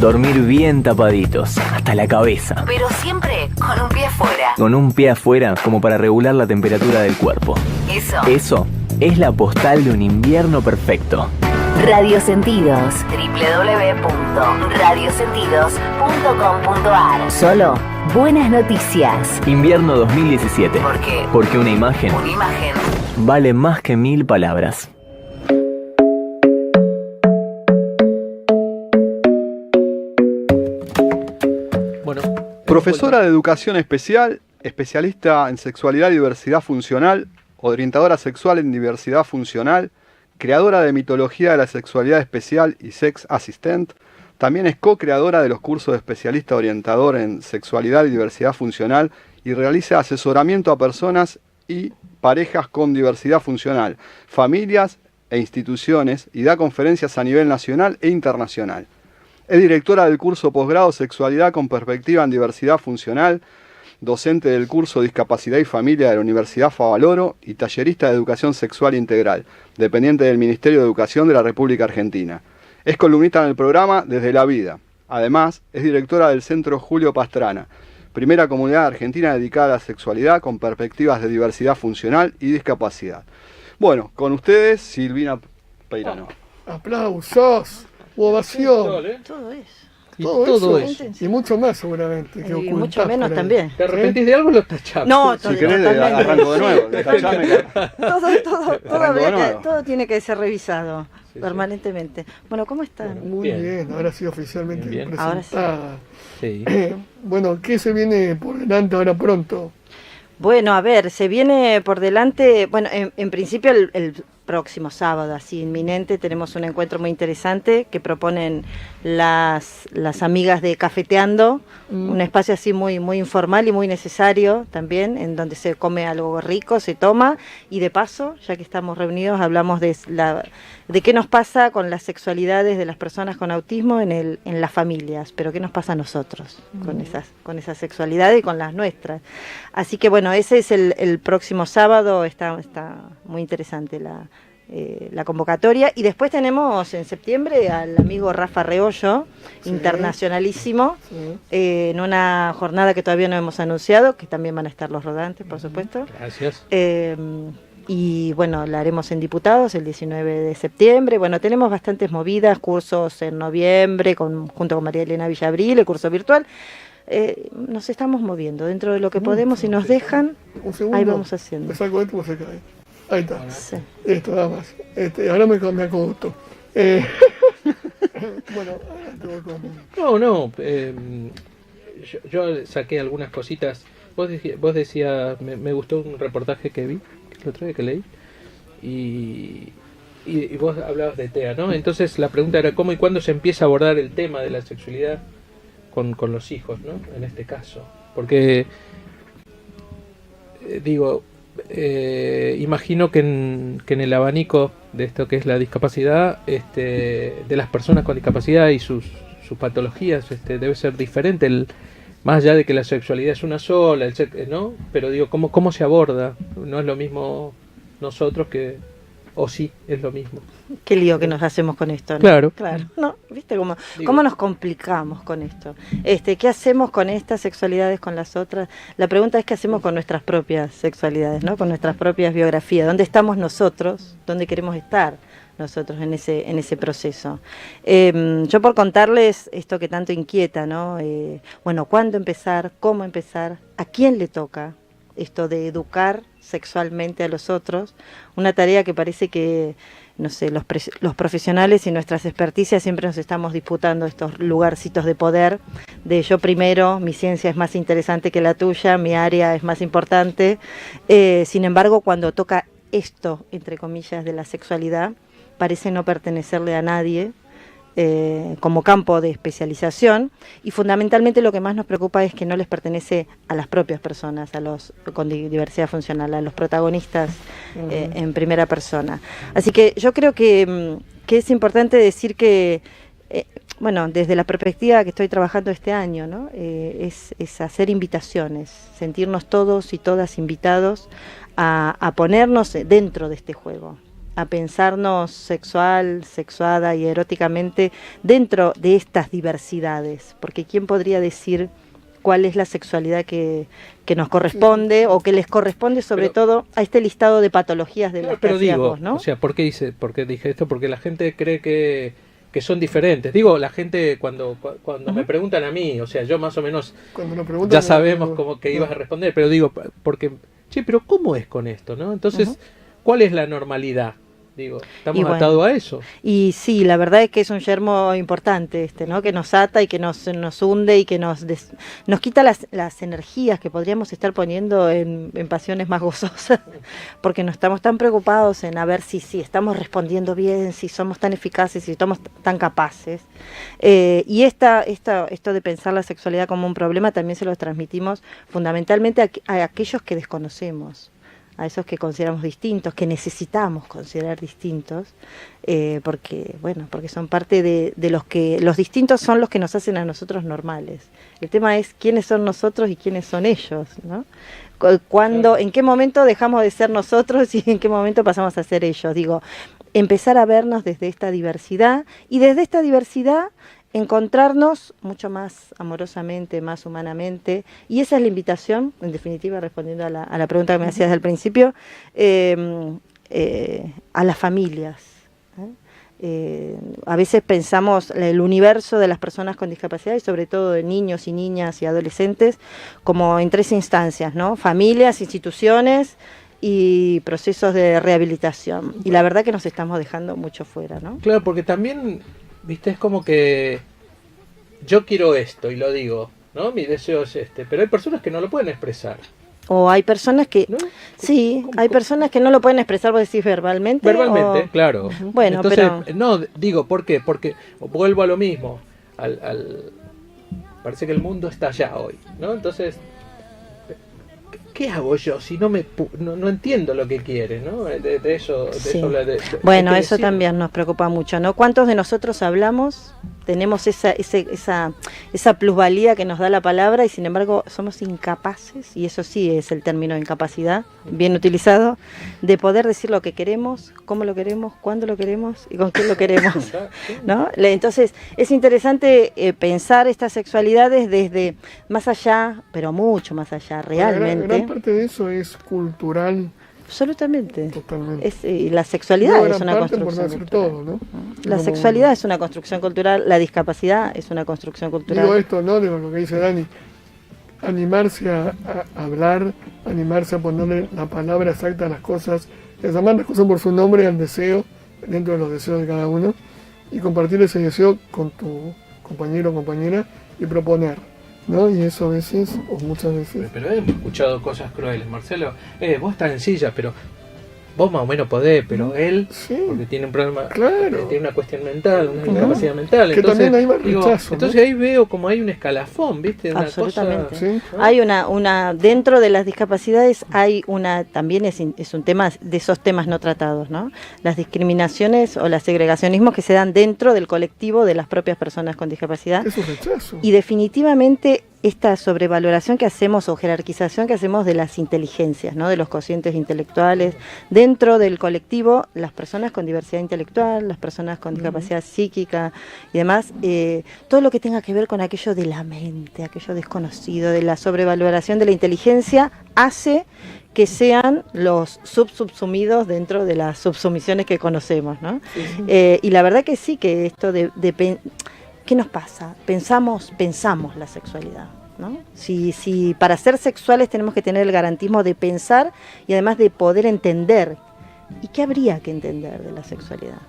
Dormir bien tapaditos, hasta la cabeza. Pero siempre con un pie afuera. Con un pie afuera como para regular la temperatura del cuerpo. Eso es la postal de un invierno perfecto. Radio Sentidos. www.radiosentidos.com.ar. Solo buenas noticias. Invierno 2017. ¿Por qué? Porque una imagen vale más que 1000 palabras. Profesora de Educación Especial, especialista en sexualidad y diversidad funcional, orientadora sexual en diversidad funcional, creadora de mitología de la sexualidad especial y sex assistant, también es co-creadora de los cursos de especialista orientador en sexualidad y diversidad funcional y realiza asesoramiento a personas y parejas con diversidad funcional, familias e instituciones y da conferencias a nivel nacional e internacional. Es directora del curso posgrado Sexualidad con Perspectiva en Diversidad Funcional, docente del curso Discapacidad y Familia de la Universidad Favaloro y tallerista de Educación Sexual Integral, dependiente del Ministerio de Educación de la República Argentina. Es columnista en el programa Desde la Vida. Además, es directora del Centro Julio Pastrana, primera comunidad argentina dedicada a la sexualidad con perspectivas de diversidad funcional y discapacidad. Bueno, con ustedes, Silvina Peirano. ¡Aplausos! Ovación. Todo es. Todo eso. Y mucho más seguramente. Y mucho menos también. ¿Te arrepentís de algo o lo tachamos? No, si querés, arranco de nuevo. Todo tiene que ser revisado permanentemente. Bueno, ¿cómo están? Muy bien, ahora sí oficialmente presentada. Ahora sí. Bueno, ¿qué se viene por delante ahora pronto? Bueno, a ver, se viene por delante, bueno, en principio el próximo sábado, así inminente, tenemos un encuentro muy interesante que proponen las amigas de Cafeteando, un espacio así muy informal y muy necesario también, en donde se come algo rico, se toma, y de paso, ya que estamos reunidos, hablamos de qué nos pasa con las sexualidades de las personas con autismo en las familias, pero qué nos pasa a nosotros con esas sexualidades y con las nuestras. Así que bueno, ese es el próximo sábado, está muy interesante la convocatoria, y después tenemos en septiembre al amigo Rafa Reollo, internacionalísimo, en una jornada que todavía no hemos anunciado, que también van a estar los rodantes, por supuesto. Gracias. Y bueno, la haremos en Diputados el 19 de septiembre. Bueno, tenemos bastantes movidas, cursos en noviembre, junto con María Elena Villabril, el curso virtual. Nos estamos moviendo dentro de lo que podemos, si nos dejan, ahí vamos haciendo. Me saco esto, se cae. Ahí está. Sí. Esto nada más. Ahora me acomodo. Bueno, No. Yo saqué algunas cositas. Vos decías, me gustó un reportaje que vi, el otro día que leí, y vos hablabas de TEA, ¿no? Entonces la pregunta era cómo y cuándo se empieza a abordar el tema de la sexualidad con los hijos, ¿no? En este caso. Porque, imagino que en el abanico de esto que es la discapacidad, de las personas con discapacidad y sus patologías, debe ser diferente, más allá de que la sexualidad es una sola, ¿no? Pero ¿cómo se aborda? No es lo mismo nosotros o sí, es lo mismo. Qué lío que nos hacemos con esto, ¿no? Claro. ¿No? ¿Viste cómo nos complicamos con esto? ¿Qué hacemos con estas sexualidades, con las otras? La pregunta es qué hacemos con nuestras propias sexualidades, ¿no? Con nuestras propias biografías. ¿Dónde estamos nosotros? ¿Dónde queremos estar nosotros en ese proceso? Yo por contarles esto que tanto inquieta, ¿no? Bueno, ¿cuándo empezar? ¿Cómo empezar? ¿A quién le toca esto de educar sexualmente a los otros? Una tarea que parece que, no sé, los profesionales y nuestras experticias siempre nos estamos disputando estos lugarcitos de poder, de yo primero, mi ciencia es más interesante que la tuya, mi área es más importante. Sin embargo, cuando toca esto, entre comillas, de la sexualidad, parece no pertenecerle a nadie, como campo de especialización, y fundamentalmente lo que más nos preocupa es que no les pertenece a las propias personas, a los con diversidad funcional, a los protagonistas en primera persona. Así que yo creo que es importante decir que bueno, desde la perspectiva que estoy trabajando este año, ¿no? Es hacer invitaciones, sentirnos todos y todas invitados a ponernos dentro de este juego. a pensarnos sexual, sexuada y eróticamente dentro de estas diversidades, porque ¿quién podría decir cuál es la sexualidad que nos corresponde o que les corresponde sobre todo a este listado de patologías de las que hacíamos, ¿no? O sea, ¿por qué dije esto? Porque la gente cree que son diferentes. Digo, la gente cuando me preguntan a mí, o sea, yo más o menos ya sabemos cómo que ibas a responder, pero digo, porque, che, pero ¿cómo es con esto, no? Entonces, ¿cuál es la normalidad? Digo, estamos atados a eso. Y sí, la verdad es que es un yermo importante ¿no? Que nos ata y que nos hunde y que nos quita las energías que podríamos estar poniendo en pasiones más gozosas, porque no estamos tan preocupados en a ver si estamos respondiendo bien, si somos tan eficaces, si somos tan capaces. Y esto de pensar la sexualidad como un problema también se lo transmitimos fundamentalmente a aquellos que desconocemos, a esos que consideramos distintos, que necesitamos considerar distintos, porque son parte de los distintos son los que nos hacen a nosotros normales. El tema es quiénes son nosotros y quiénes son ellos, ¿no? En qué momento dejamos de ser nosotros y en qué momento pasamos a ser ellos. Digo, empezar a vernos desde esta diversidad y desde esta diversidad encontrarnos mucho más amorosamente, más humanamente, y esa es la invitación, en definitiva, respondiendo a la pregunta que me hacías al principio, a las familias. A veces pensamos el universo de las personas con discapacidad y sobre todo de niños y niñas y adolescentes como en 3 instancias, ¿no? Familias, instituciones y procesos de rehabilitación. Y la verdad que nos estamos dejando mucho fuera, ¿no? Claro, porque también, viste, es como que yo quiero esto y lo digo, ¿no? Mi deseo es este, pero hay personas que no lo pueden expresar. O hay personas que, ¿no? sí, hay personas que no lo pueden expresar, vos decís verbalmente. Verbalmente, claro. Bueno, entonces, pero... no, digo, ¿por qué? Porque vuelvo a lo mismo, parece que el mundo está allá hoy, ¿no? Entonces, ¿qué hago yo si no entiendo lo que quiere, ¿no? De eso, bueno, eso también nos preocupa mucho, ¿no? ¿Cuántos de nosotros hablamos? Tenemos esa plusvalía que nos da la palabra y sin embargo somos incapaces, y eso sí es el término incapacidad, bien utilizado, de poder decir lo que queremos, cómo lo queremos, cuándo lo queremos y con quién lo queremos, ¿no? Entonces es interesante pensar estas sexualidades desde más allá, pero mucho más allá, realmente. Gran parte de eso es cultural. Absolutamente. Totalmente. La sexualidad es una construcción cultural. Todo, ¿no? La sexualidad es una construcción cultural, la discapacidad es una construcción cultural. Digo esto, ¿no? Digo lo que dice Dani. Animarse a hablar, animarse a ponerle la palabra exacta a las cosas, llamar las cosas por su nombre al deseo, dentro de los deseos de cada uno, y compartir ese deseo con tu compañero o compañera y proponer, ¿no? Y eso a veces, o muchas veces... Pero hemos escuchado cosas crueles, Marcelo. Vos estás en silla, pero vos más o menos podés, pero él, sí, porque tiene un problema, tiene una cuestión mental, una discapacidad mental. Que entonces, también hay más rechazo, entonces ¿no? Ahí veo como hay un escalafón, ¿viste? Una absolutamente. Cosa, ¿sí? ¿no? Hay una dentro de las discapacidades hay también es un tema de esos temas no tratados, ¿no? Las discriminaciones o los segregacionismos que se dan dentro del colectivo de las propias personas con discapacidad. Es un rechazo. Y definitivamente esta sobrevaloración que hacemos o jerarquización que hacemos de las inteligencias, ¿no? De los cocientes intelectuales, dentro del colectivo, las personas con diversidad intelectual, las personas con discapacidad psíquica y demás, todo lo que tenga que ver con aquello de la mente, aquello desconocido, de la sobrevaloración de la inteligencia, hace que sean los subsumidos dentro de las subsumisiones que conocemos, ¿no? Y la verdad que sí, que esto ¿qué nos pasa? Pensamos la sexualidad, ¿no? Si para ser sexuales tenemos que tener el garantismo de pensar y además de poder entender. ¿Y qué habría que entender de la sexualidad?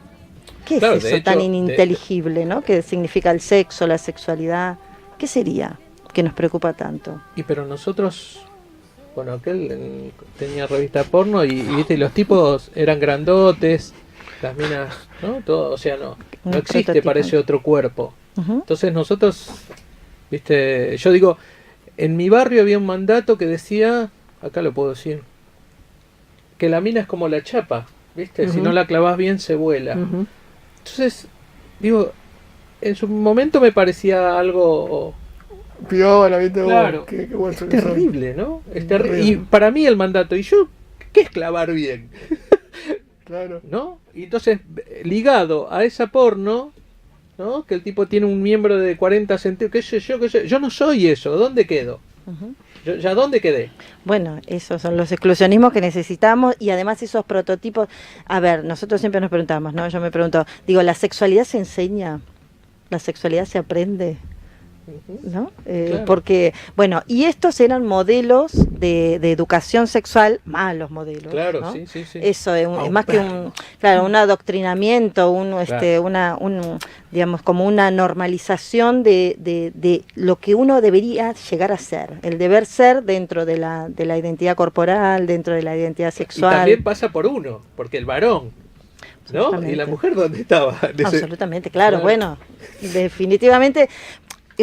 ¿Qué es eso tan ininteligible, ¿no? ¿Qué significa el sexo, la sexualidad? ¿Qué sería que nos preocupa tanto? Pero nosotros, bueno, aquel tenía revista porno y ¿viste? Los tipos eran grandotes, las minas, ¿no? Todo, o sea, no existe, parece otro cuerpo. Entonces nosotros, viste, yo digo, en mi barrio había un mandato que decía, acá lo puedo decir, que la mina es como la chapa, viste, si no la clavas bien se vuela. Entonces, digo, en su momento me parecía algo piola, viste, claro, qué bueno, es terrible, ¿no? Es terrible. Y para mí el mandato, ¿y yo qué es clavar bien? Claro. ¿no? Y entonces, ligado a esa porno, ¿no? Que el tipo tiene un miembro de 40 centímetros, qué sé yo, yo no soy eso, ¿dónde quedo? ¿Ya dónde quedé? Bueno, esos son los exclusionismos que necesitamos y además esos prototipos. A ver, nosotros siempre nos preguntamos, ¿no? Yo me pregunto, digo, ¿la sexualidad se enseña? ¿La sexualidad se aprende? ¿No? Claro. Porque, bueno, y estos eran modelos de educación sexual, malos modelos. Claro, ¿no? sí. Eso es más que un adoctrinamiento, digamos, como una normalización de lo que uno debería llegar a ser, el deber ser dentro de la identidad corporal, dentro de la identidad sexual. Y también pasa por uno, porque el varón, ¿no? ¿Y la mujer dónde estaba? Absolutamente, claro, bueno, definitivamente.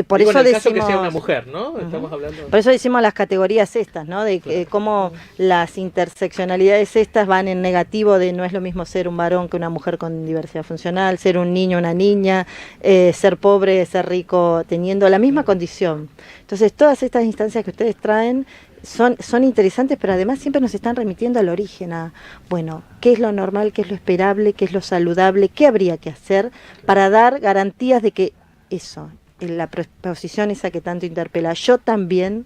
Por Digo, eso en el caso decimos, que sea una mujer, ¿no? Estamos hablando. Por eso decimos las categorías estas, ¿no? De cómo las interseccionalidades estas van en negativo, de no es lo mismo ser un varón que una mujer con diversidad funcional, ser un niño, una niña, ser pobre, ser rico, teniendo la misma condición. Entonces, todas estas instancias que ustedes traen son interesantes, pero además siempre nos están remitiendo al origen, a, bueno, qué es lo normal, qué es lo esperable, qué es lo saludable, qué habría que hacer para dar garantías de que eso, la posición esa que tanto interpela, yo también,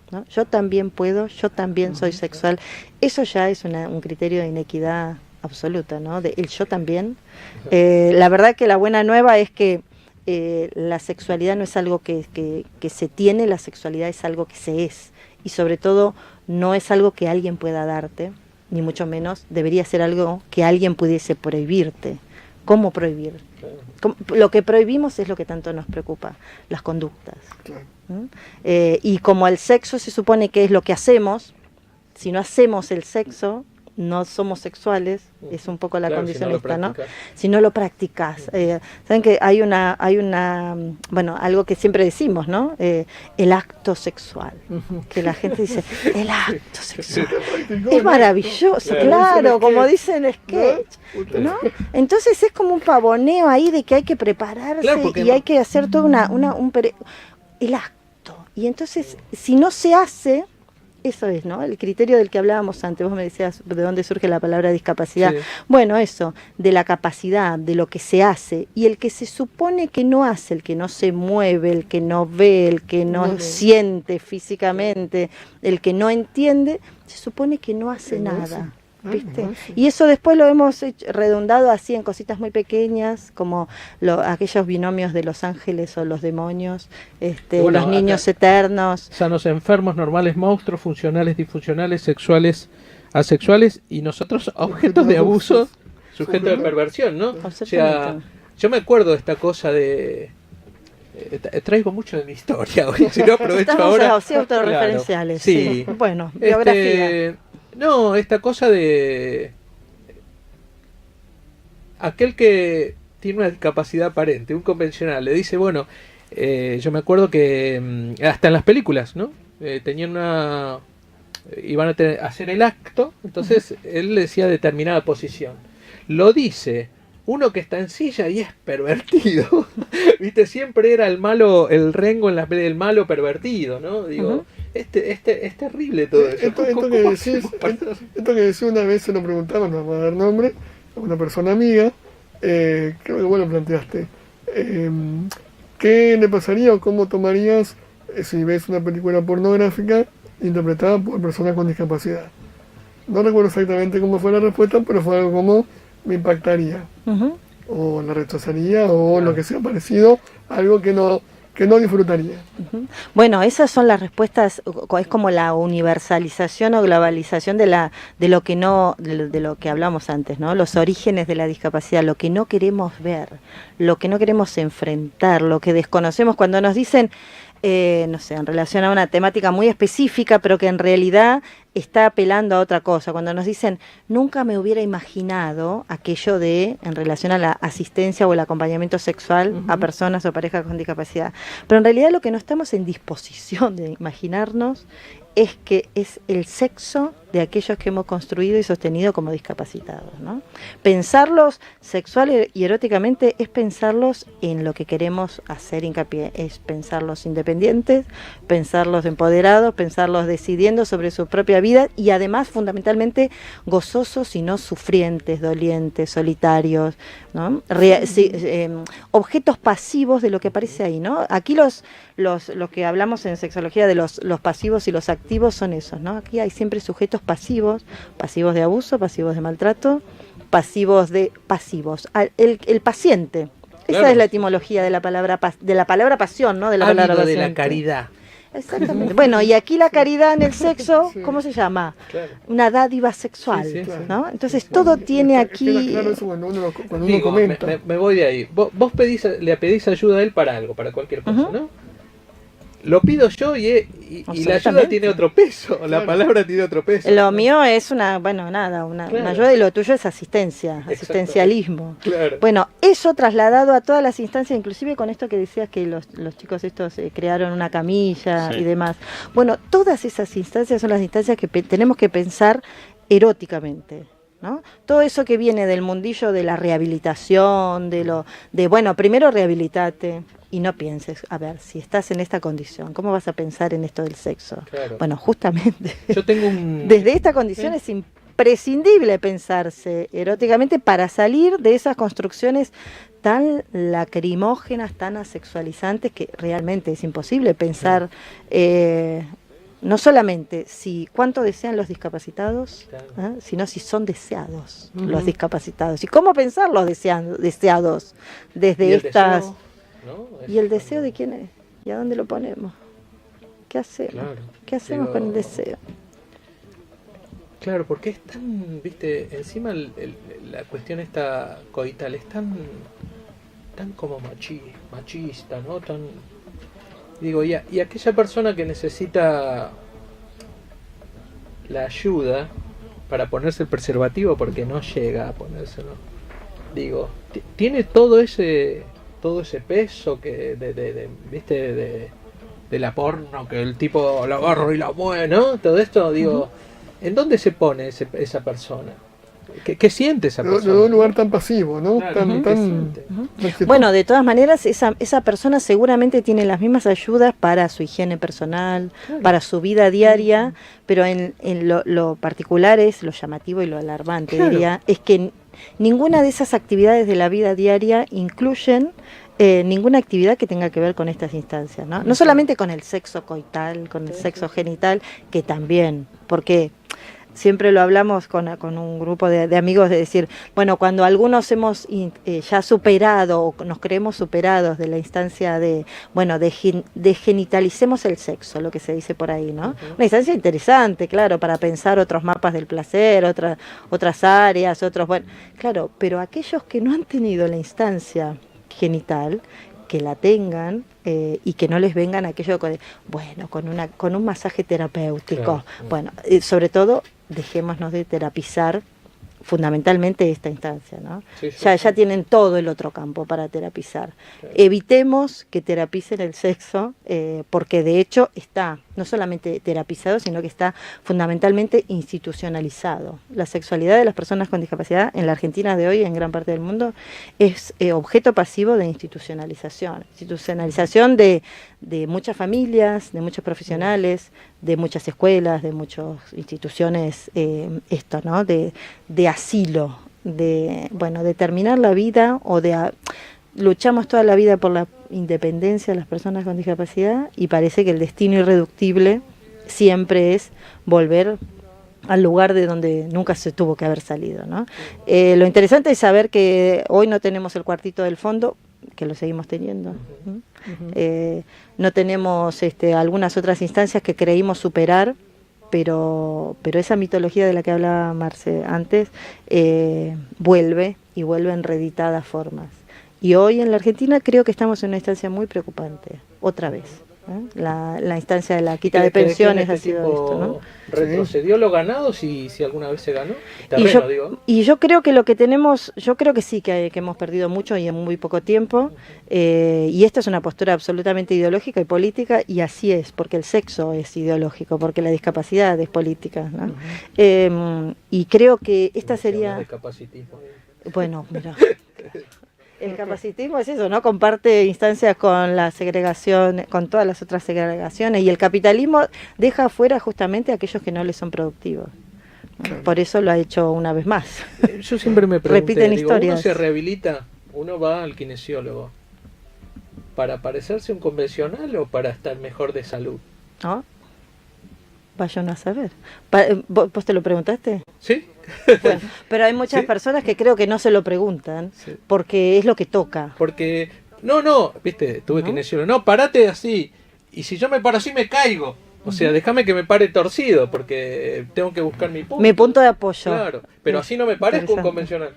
¿no? Yo también puedo, yo también soy sexual, eso ya es un criterio de inequidad absoluta, ¿no? De el yo también. La verdad que la buena nueva es que la sexualidad no es algo que se tiene, la sexualidad es algo que se es, y sobre todo no es algo que alguien pueda darte, ni mucho menos debería ser algo que alguien pudiese prohibirte. ¿Cómo prohibir? Lo que prohibimos es lo que tanto nos preocupa, las conductas. Y como el sexo se supone que es lo que hacemos, si no hacemos el sexo, no somos sexuales, es un poco la condición esta, ¿no? Si no lo practicas. Saben que hay una, bueno, algo que siempre decimos, ¿no? El acto sexual. Que la gente dice, el acto sexual. Es maravilloso, claro, como dicen sketch, ¿no? Entonces es como un pavoneo ahí de que hay que prepararse y hay que hacer todo el acto. Y entonces, si no se hace, eso es, ¿no? El criterio del que hablábamos antes. Vos me decías de dónde surge la palabra discapacidad. Sí. Bueno, eso, de la capacidad, de lo que se hace. Y el que se supone que no hace, el que no se mueve, el que no ve, el que no siente físicamente, el que no entiende, se supone que no hace nada. ¿Viste? Y eso después lo hemos redundado así en cositas muy pequeñas, como aquellos binomios de los ángeles o los demonios, los niños eternos. Sanos, enfermos, normales, monstruos, funcionales, disfuncionales, sexuales, asexuales, y nosotros objetos de abuso, sujetos de perversión, ¿no? O sea, yo me acuerdo de esta cosa de... traigo mucho de mi historia hoy, si no aprovecho ahora. Estamos autorreferenciales, claro. Sí. Bueno, biografía. No, esta cosa de aquel que tiene una discapacidad aparente, un convencional, le dice, bueno, yo me acuerdo que hasta en las películas, ¿no? Tenían iban a hacer el acto, entonces él le decía determinada posición. Lo dice uno que está en silla y es pervertido. Viste, siempre era el malo, el rengo en la peli del malo pervertido, ¿no? Digo, es terrible todo eso. Esto que decís una vez se lo preguntaban, no vamos a dar nombre, a una persona amiga, creo que vos lo planteaste. ¿Qué le pasaría o cómo tomarías si ves una película pornográfica interpretada por personas con discapacidad? No recuerdo exactamente cómo fue la respuesta, pero fue algo como me impactaría, o la rechazaría, o lo que sea parecido, algo que no disfrutaría. Bueno, esas son las respuestas, es como la universalización o globalización de lo que hablamos antes, ¿no? Los orígenes de la discapacidad, lo que no queremos ver, lo que no queremos enfrentar, lo que desconocemos cuando nos dicen, no sé, en relación a una temática muy específica, pero que en realidad está apelando a otra cosa. Cuando nos dicen, nunca me hubiera imaginado aquello en relación a la asistencia o el acompañamiento sexual a personas o parejas con discapacidad. Pero en realidad lo que no estamos en disposición de imaginarnos es que es el sexo de aquellos que hemos construido y sostenido como discapacitados, ¿no? Pensarlos sexual y eróticamente es pensarlos en lo que queremos hacer hincapié, es pensarlos independientes, pensarlos empoderados, pensarlos decidiendo sobre su propia vida y además fundamentalmente gozosos y no sufrientes, dolientes, solitarios, ¿no? Objetos pasivos de lo que aparece ahí, ¿no? Aquí los que hablamos en sexología de los pasivos y los activos son esos, ¿no? Aquí hay siempre sujetos pasivos de abuso, pasivos de maltrato, pasivos. El paciente. Esa Claro. es la etimología de la palabra pasión, ¿no? De la palabra Ávido de la paciente. caridad. Exactamente. Bueno, y aquí la caridad en el sexo, ¿cómo se llama? Claro. Una dádiva sexual, Sí, sí, ¿no? Entonces todo tiene Queda aquí... claro eso cuando uno Digo, comenta. me voy de ahí. Vos le pedís ayuda a él para algo, para cualquier cosa, Ujú. ¿no? Lo pido yo y la ayuda Absolutamente. tiene otro peso, la palabra tiene otro peso. Lo mío es una ayuda y lo tuyo es asistencia, asistencialismo. Claro. Bueno, eso trasladado a todas las instancias, inclusive con esto que decías que los chicos estos crearon una camilla Sí. y demás. Bueno, todas esas instancias son las instancias que tenemos que pensar eróticamente, ¿no? Todo eso que viene del mundillo de la rehabilitación, bueno, primero rehabilitate y no pienses, a ver, si estás en esta condición, ¿cómo vas a pensar en esto del sexo? Claro. Bueno, justamente, Yo tengo un... desde esta condición es imprescindible pensarse eróticamente para salir de esas construcciones tan lacrimógenas, tan asexualizantes, que realmente es imposible pensar, no solamente cuánto desean los discapacitados, Claro. sino si son deseados los discapacitados. ¿Y cómo pensar los deseados desde ¿Y el estas... deseo? ¿No? ¿Y el deseo de quién es? ¿Y a dónde lo ponemos? ¿Qué hacemos? Claro. ¿Qué hacemos Digo, con el deseo? Claro, porque es tan, viste, encima la cuestión esta coital es tan como machista, ¿no? Tan, digo, y aquella persona que necesita la ayuda para ponerse el preservativo porque no llega a ponérselo, digo, tiene todo ese peso que viste de la porno, que el tipo la agarra y la mueve, ¿no? Todo esto, digo, ¿en dónde se pone esa persona? ¿Qué siente esa De persona? un lugar tan pasivo, ¿no? Claro, tan, ¿qué tan siente? Bueno, de todas maneras, esa persona seguramente tiene las mismas ayudas para su higiene personal, para su vida diaria, pero en lo particular es lo llamativo y lo alarmante, Claro. diría, es que ninguna de esas actividades de la vida diaria incluyen ninguna actividad que tenga que ver con estas instancias, ¿no? No solamente con el sexo coital, con el sexo genital, que también, porque siempre lo hablamos con un grupo de amigos de decir, bueno, cuando algunos hemos ya superado o nos creemos superados de la instancia de genitalicemos el sexo, lo que se dice por ahí, ¿no? Una instancia interesante, claro, para pensar otros mapas del placer, otras áreas, bueno, claro, pero aquellos que no han tenido la instancia genital, que la tengan y que no les vengan aquello con un masaje terapéutico. Claro. Bueno, sobre todo dejémonos de terapizar fundamentalmente esta instancia, ¿no? Sí, sí, ya sí. tienen todo el otro campo para terapizar. Claro. Evitemos que terapicen el sexo, porque de hecho está no solamente terapizado, sino que está fundamentalmente institucionalizado. La sexualidad de las personas con discapacidad en la Argentina de hoy, en gran parte del mundo, es objeto pasivo de institucionalización. Institucionalización de muchas familias, de muchos profesionales, de muchas escuelas, de muchas instituciones, ¿no? De asilo, de terminar la vida o luchamos toda la vida por la independencia de las personas con discapacidad y parece que el destino irreductible siempre es volver al lugar de donde nunca se tuvo que haber salido, ¿no? Lo interesante es saber que hoy no tenemos el cuartito del fondo, que lo seguimos teniendo. No tenemos algunas otras instancias que creímos superar, pero esa mitología de la que hablaba Marce antes vuelve en reeditadas formas. Y hoy en la Argentina creo que estamos en una instancia muy preocupante, otra vez, La instancia de la quita de pensiones ha sido esto, ¿no? ¿Retrocedió lo ganado si alguna vez se ganó? Y yo creo que lo que tenemos, yo creo que sí, que hemos perdido mucho y en muy poco tiempo, y esta es una postura absolutamente ideológica y política, y así es, porque el sexo es ideológico, porque la discapacidad es política, ¿no? Y creo que esta sería... Bueno, mira... El capacitismo es eso, ¿no? Comparte instancias con la segregación, con todas las otras segregaciones, y el capitalismo deja afuera justamente a aquellos que no le son productivos. Claro. Por eso lo ha hecho una vez más. Yo siempre me pregunté, repiten historias. uno se rehabilita, uno va al kinesiólogo, ¿para parecerse un convencional o para estar mejor de salud? ¿No? Vayan a saber. ¿Vos te lo preguntaste? Sí. Bueno, pero hay muchas personas que creo que no se lo preguntan, porque es lo que toca. Porque, viste, tuve kinesiólogo, parate así, y si yo me paro así me caigo. O sea, déjame que me pare torcido, porque tengo que buscar mi punto. Mi punto de apoyo. Claro, pero así no me parezco un convencional.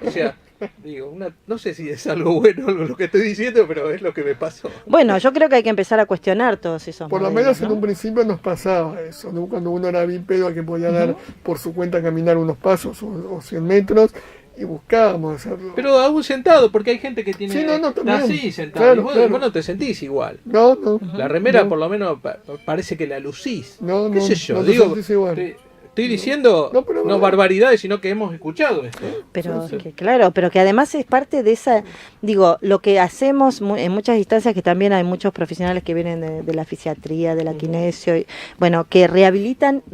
O sea, digo, no sé si es algo bueno lo que estoy diciendo, pero es lo que me pasó. Bueno, yo creo que hay que empezar a cuestionar todos esos Por modelos, lo menos ¿no? en un principio nos pasaba eso, ¿no? Cuando uno era bípedo, que podía dar por su cuenta caminar unos pasos o 100 metros, y buscábamos hacerlo. Pero aún sentado, porque hay gente que tiene... Sí, también. Así, sentado. Claro, y vos no te sentís igual. No. La remera por lo menos parece que la lucís. ¿Qué sé yo? No Digo, igual. Estoy diciendo no barbaridades, sino que hemos escuchado esto. Pero claro, pero que además es parte de esa, digo, lo que hacemos en muchas instancias, que también hay muchos profesionales que vienen de la fisiatría, de la kinesio, y, bueno, que rehabilitan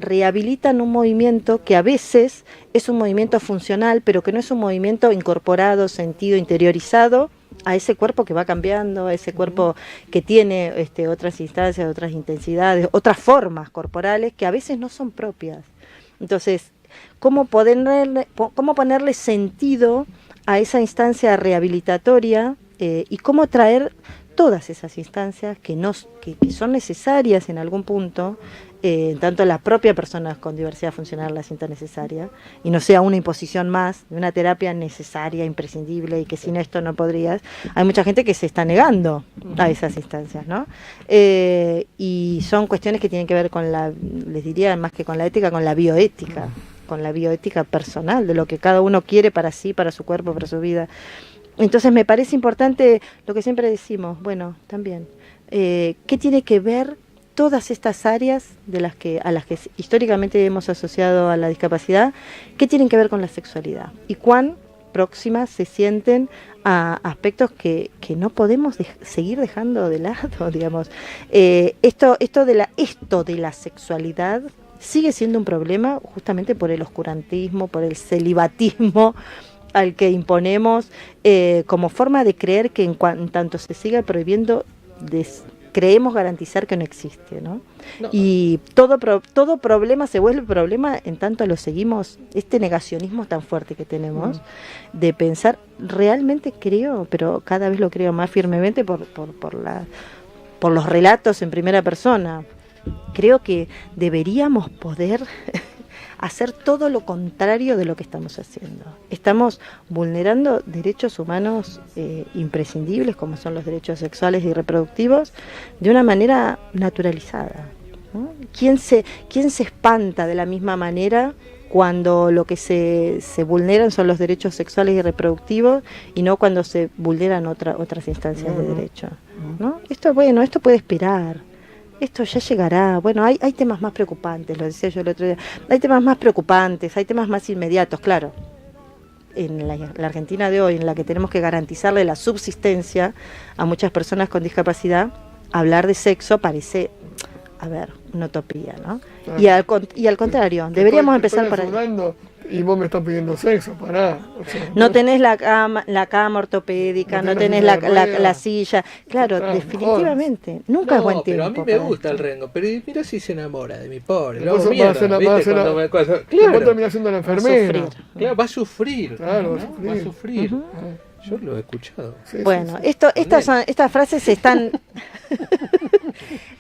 un movimiento que a veces es un movimiento funcional, pero que no es un movimiento incorporado, sentido, interiorizado a ese cuerpo que va cambiando, a ese cuerpo que tiene otras instancias, otras intensidades, otras formas corporales que a veces no son propias. Entonces, ¿cómo ponerle sentido a esa instancia rehabilitatoria y cómo traer todas esas instancias que son necesarias en algún punto, tanto la propia persona con diversidad funcional la sienta necesaria y no sea una imposición más de una terapia necesaria, imprescindible y que sin esto no podrías? Hay mucha gente que se está negando a esas instancias, ¿no? Y son cuestiones que tienen que ver con les diría más que con la ética, con la bioética personal, de lo que cada uno quiere para sí, para su cuerpo, para su vida. Entonces me parece importante lo que siempre decimos, bueno, también, ¿qué tiene que ver todas estas áreas a las que históricamente hemos asociado a la discapacidad? ¿Qué tienen que ver con la sexualidad? ¿Y cuán próximas se sienten a aspectos que no podemos seguir dejando de lado, digamos? Esto de la sexualidad sigue siendo un problema justamente por el oscurantismo, por el celibatismo al que imponemos como forma de creer que en tanto se siga prohibiendo, creemos garantizar que no existe, ¿no? Y todo problema se vuelve problema en tanto lo seguimos, este negacionismo tan fuerte que tenemos de pensar, realmente creo, pero cada vez lo creo más firmemente por los relatos en primera persona, creo que deberíamos poder hacer todo lo contrario de lo que estamos haciendo. Estamos vulnerando derechos humanos imprescindibles, como son los derechos sexuales y reproductivos, de una manera naturalizada, ¿no? ¿Quién se espanta de la misma manera cuando lo que se vulneran son los derechos sexuales y reproductivos y no cuando se vulneran otras instancias de derecho, ¿no? Esto puede esperar. Esto ya llegará. Bueno, hay temas más preocupantes, lo decía yo el otro día. Hay temas más preocupantes, hay temas más inmediatos, claro. En la Argentina de hoy, en la que tenemos que garantizarle la subsistencia a muchas personas con discapacidad, hablar de sexo parece, una utopía, ¿no? Claro. Y al contrario, deberíamos empezar por ahí. Y vos me estás pidiendo sexo, pará. O sea, no tenés la cama ortopédica, no tenés la silla. Claro, definitivamente. Nunca es buen tiempo. Pero a mí me gusta el rengo. Pero mira si se enamora de mi pobre. Claro, termina siendo la enfermera. Claro, va a sufrir. Claro, va a sufrir. Yo lo he escuchado. Sí, bueno, estas frases se están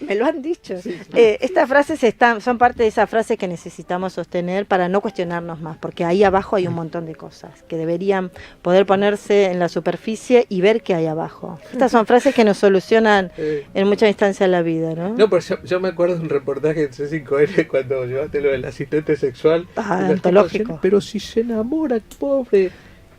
Me lo han dicho. Sí. Estas frases son parte de esa frase que necesitamos sostener para no cuestionarnos más, porque ahí abajo hay un montón de cosas que deberían poder ponerse en la superficie y ver qué hay abajo. Estas son frases que nos solucionan en muchas instancias la vida, ¿no? No, pero yo me acuerdo de un reportaje en C5N cuando llevaste lo del asistente sexual. Ah, y los antológico. tipos decían, pero si se enamora, pobre.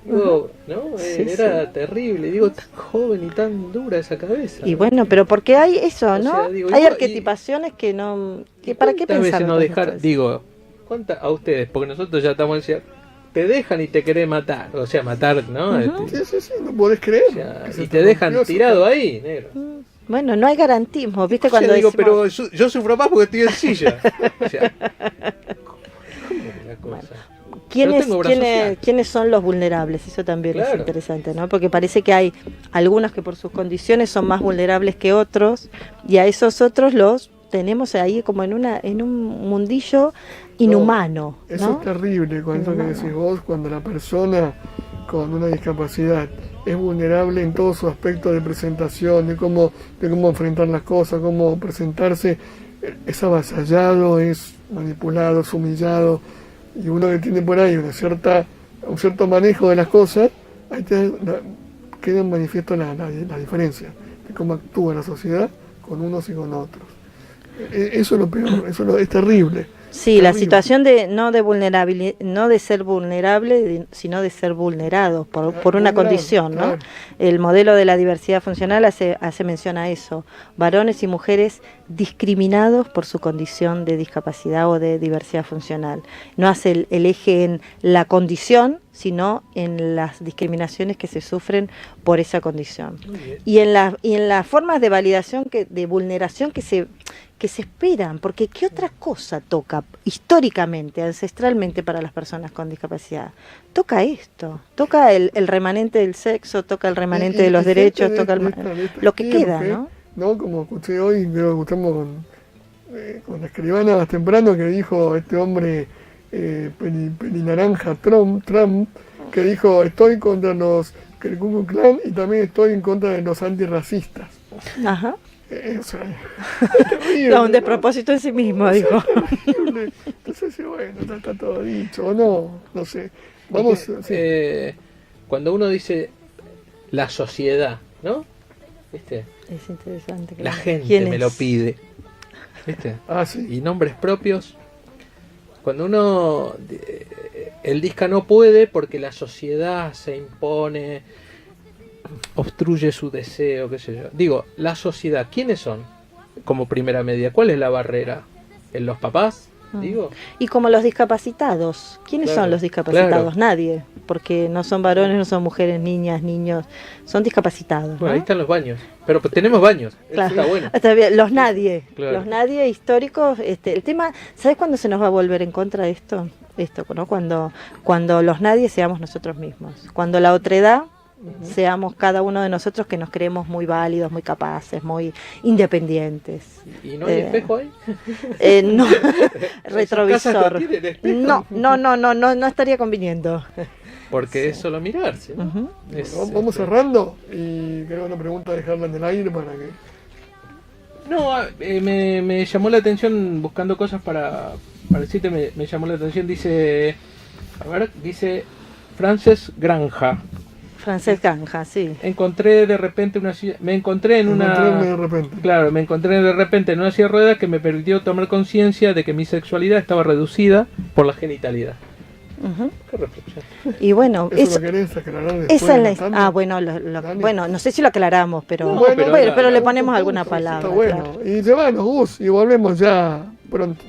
Digo, ¿no? Sí, Era sí. terrible. Digo, tan joven y tan dura esa cabeza. Y bueno, pero porque hay eso, O ¿no? sea, digo, Hay y- arquetipaciones que no... Que ¿para qué ¿Cuántas pensar? veces no otras dejar? cosas? Digo, ¿cuántas a ustedes? Porque nosotros ya estamos diciendo, te dejan y te querés matar. O sea, matar, ¿no? Sí, no podés creer. O sea, que se y te dejan rompió tirado esa- ahí, negro. Bueno, no hay garantismo, ¿viste? O sea, Cuando digo, decimos- pero yo sufro más porque estoy en silla. O sea, ¿cómo es la cosa? ¿Quiénes, tengo obra quiénes, social. quiénes son los vulnerables? Eso también es Claro. interesante, ¿no? Porque parece que hay algunos que por sus condiciones son más vulnerables que otros, y a esos otros los tenemos ahí como en un mundillo inhumano, Eso ¿no? es terrible, con eso que Inhumano. decís vos, cuando la persona con una discapacidad es vulnerable en todo su aspecto de presentación, de cómo enfrentar las cosas, cómo presentarse, es avasallado, es manipulado, es humillado, y uno que tiene por ahí un cierto manejo de las cosas, ahí queda en manifiesto la diferencia de cómo actúa la sociedad con unos y con otros. Eso es lo peor, es terrible. Sí, la Terrible. situación de no de vulnerabilidad, no de ser vulnerable, sino de ser vulnerado por una Vulnerado, condición, ¿no? claro. El modelo de la diversidad funcional hace mención a eso, varones y mujeres discriminados por su condición de discapacidad o de diversidad funcional. No hace el eje en la condición, sino en las discriminaciones que se sufren por esa condición. Muy bien. Y en las formas de validación, de vulneración que se esperan, porque ¿qué otra cosa toca históricamente, ancestralmente para las personas con discapacidad? Toca esto, toca el remanente del sexo, toca el remanente de los gente derechos, de toca lo que queda, ¿no? ¿no? Como escuché hoy, creo que escuchamos con la escribana más temprano, que dijo este hombre pelinaranja Trump, que dijo, estoy contra los el Ku Klux Klan y también estoy en contra de los antirracistas. Ajá. O sea, es terrible, No, un ¿no? despropósito en sí mismo, Es dijo. terrible. Entonces, sí, bueno, está todo dicho, o no sé. Vamos, sí. Cuando uno dice la sociedad, ¿no? ¿Viste? Es interesante. La claro. gente ¿Quién me es? lo pide. ¿Viste? Ah, sí. Y nombres propios. Cuando uno el disca no puede porque la sociedad se impone, obstruye su deseo, qué sé yo. Digo, la sociedad, ¿quiénes son? Como primera medida, ¿cuál es la barrera? ¿En los papás? Digo. Y como los discapacitados, ¿quiénes Claro, son los discapacitados? claro. Nadie, porque no son varones, no son mujeres, niñas, niños, son discapacitados. Bueno, ¿no? ahí están los baños. Pero tenemos baños. Eso Claro. está bueno. Está bien, los nadie, Claro. los nadie históricos. El tema, ¿sabes cuándo se nos va a volver en contra de esto? ¿No? Cuando los nadie seamos nosotros mismos, cuando la otredad seamos cada uno de nosotros que nos creemos muy válidos, muy capaces, muy independientes. ¿Y no hay espejo ahí? No, casas retrovisor. no tienen espejo. No estaría conviniendo. Porque es solo mirarse, ¿no? Ujú. Es, Vamos cerrando y creo una pregunta dejarla en el aire para que... No, me llamó la atención buscando cosas para decirte, me llamó la atención, dice Frances Granja. Francesc Ganja, sí. Encontré de repente una silla, me encontré en Encontrarme de una repente. claro, me encontré de repente en una silla de ruedas que me permitió tomar conciencia de que mi sexualidad estaba reducida por la genitalidad. Ujú. Qué reflexión. Y bueno, ¿Eso lo querés aclarar después? esa es la... Natalia? bueno, Dale. bueno, no sé si lo aclaramos, pero No, bueno, pero pero le la- ponemos alguna Está palabra. bueno. claro. Y llévanos, Gus, y volvemos ya pronto.